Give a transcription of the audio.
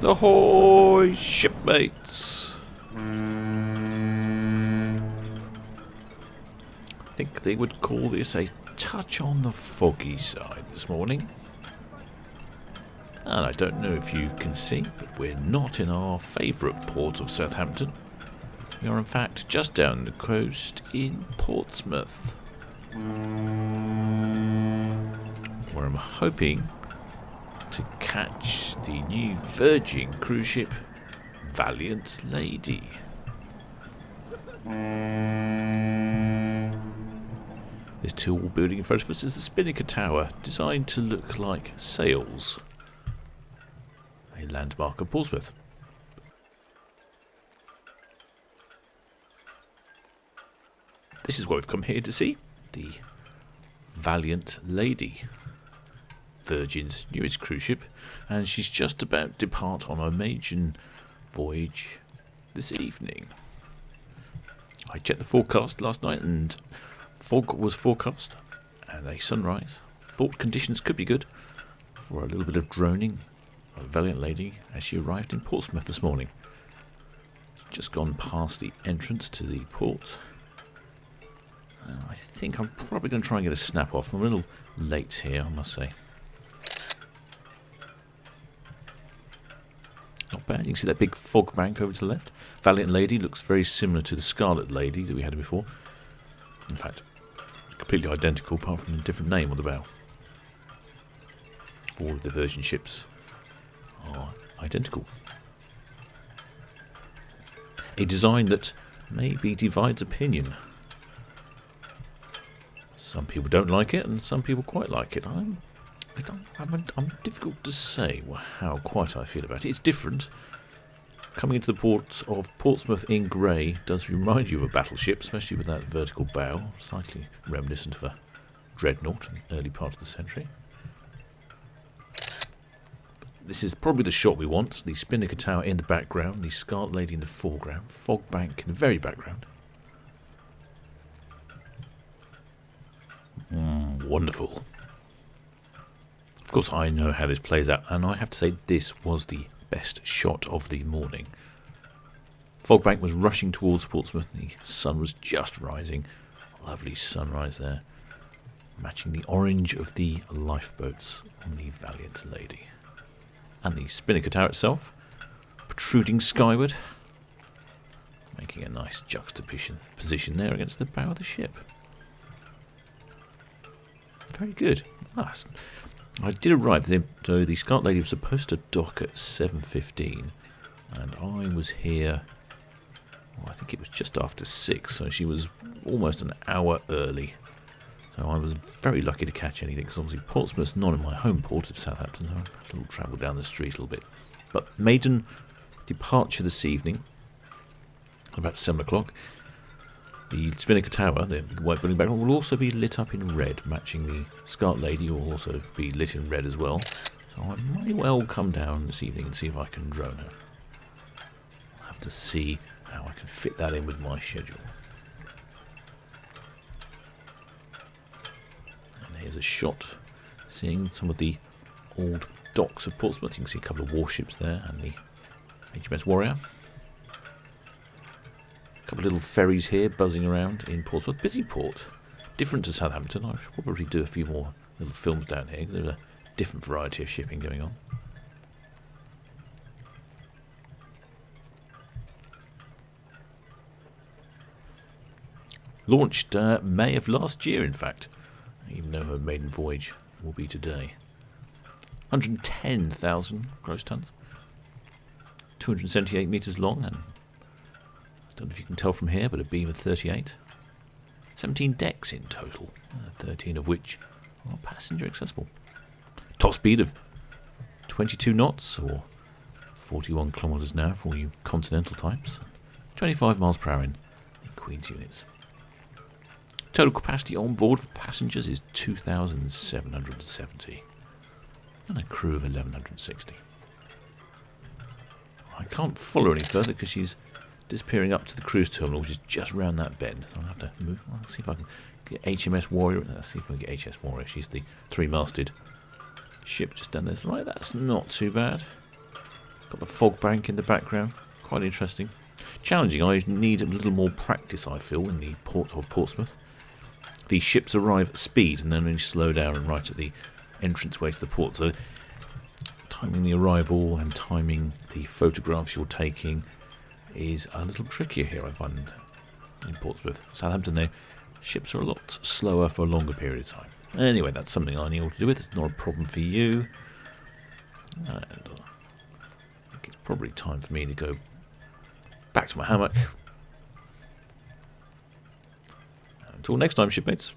Ahoy, shipmates! I think they would call this a touch on the foggy side this morning. And I don't know if you can see, but we're not in our favourite port of Southampton. We are in fact just down the coast in Portsmouth, where I'm hoping to catch the new Virgin cruise ship Valiant Lady. This tall building in front of us is the Spinnaker Tower, designed to look like sails, a landmark of Portsmouth. This is what we've come here to see, the Valiant Lady, Virgin's newest cruise ship, and she's just about to depart on her maiden voyage this evening. I checked the forecast last night and fog was forecast and a sunrise. Thought conditions could be good for a little bit of droning of Valiant Lady as she arrived in Portsmouth this morning. She's just gone past the entrance to the port. I think I'm probably going to try and get a snap off. I'm a little late here, I must say. Not bad. You can see that big fog bank over to the left. Valiant Lady looks very similar to the Scarlet Lady that we had before. In fact, completely identical apart from a different name on the bow. All of the Virgin ships are identical. A design that maybe divides opinion. Some people don't like it, and some people quite like it. I'm difficult to say how quite I feel about it. It's different. Coming into the port of Portsmouth in grey does remind you of a battleship, especially with that vertical bow, slightly reminiscent of a dreadnought in the early part of the century. This is probably the shot we want. The Spinnaker Tower in the background, the Scarlet Lady in the foreground, fog bank in the very background. Wonderful. Of course, I know how this plays out, and I have to say this was the best shot of the morning. Fogbank was rushing towards Portsmouth, the sun was just rising. Lovely sunrise there, matching the orange of the lifeboats on the Valiant Lady. And the Spinnaker Tower itself, protruding skyward, making a nice juxtaposition there against the bow of the ship. Very good. I did arrive. So the Scarlet Lady was supposed to dock at 7:15, and I was here. Well, I think it was just after 6, so she was almost an hour early. So I was very lucky to catch anything, because obviously Portsmouth's not in my home port of Southampton. So I had a little travel down the street a little bit. But maiden departure this evening, about 7 o'clock. The Spinnaker Tower, the white building background, will also be lit up in red, matching the Scarlet Lady, will also be lit in red as well. So I may well come down this evening and see if I can drone her. I'll have to see how I can fit that in with my schedule. And here's a shot seeing some of the old docks of Portsmouth. You can see a couple of warships there and the HMS Warrior. A couple of little ferries here buzzing around in Portsmouth. Busy port. Different to Southampton. I should probably do a few more little films down here, because there's a different variety of shipping going on. Launched May of last year, in fact, even though her maiden voyage will be today. 110,000 gross tons. 278 metres long, and don't know if you can tell from here, but a beam of 38. 17 decks in total, 13 of which are passenger accessible. Top speed of 22 knots, or 41 kilometres an hour for all you continental types. 25 miles per hour in Queen's units. Total capacity on board for passengers is 2,770, and a crew of 1,160. I can't follow any further because she's disappearing up to the cruise terminal, which is just round that bend. So I'll have to move. I'll see if I can get HMS Warrior. Let's see if we can get HMS Warrior. She's the three-masted ship just down there. Right, that's not too bad. Got the fog bank in the background. Quite interesting. Challenging. I need a little more practice, I feel, in the port of Portsmouth. The ships arrive at speed and then only slow down and right at the entranceway to the port. So timing the arrival and timing the photographs you're taking is a little trickier here, I find, in Portsmouth. Southampton, though, ships are a lot slower for a longer period of time. Anyway, that's something I need to do with. It's not a problem for you. And I think it's probably time for me to go back to my hammock. Until next time, shipmates.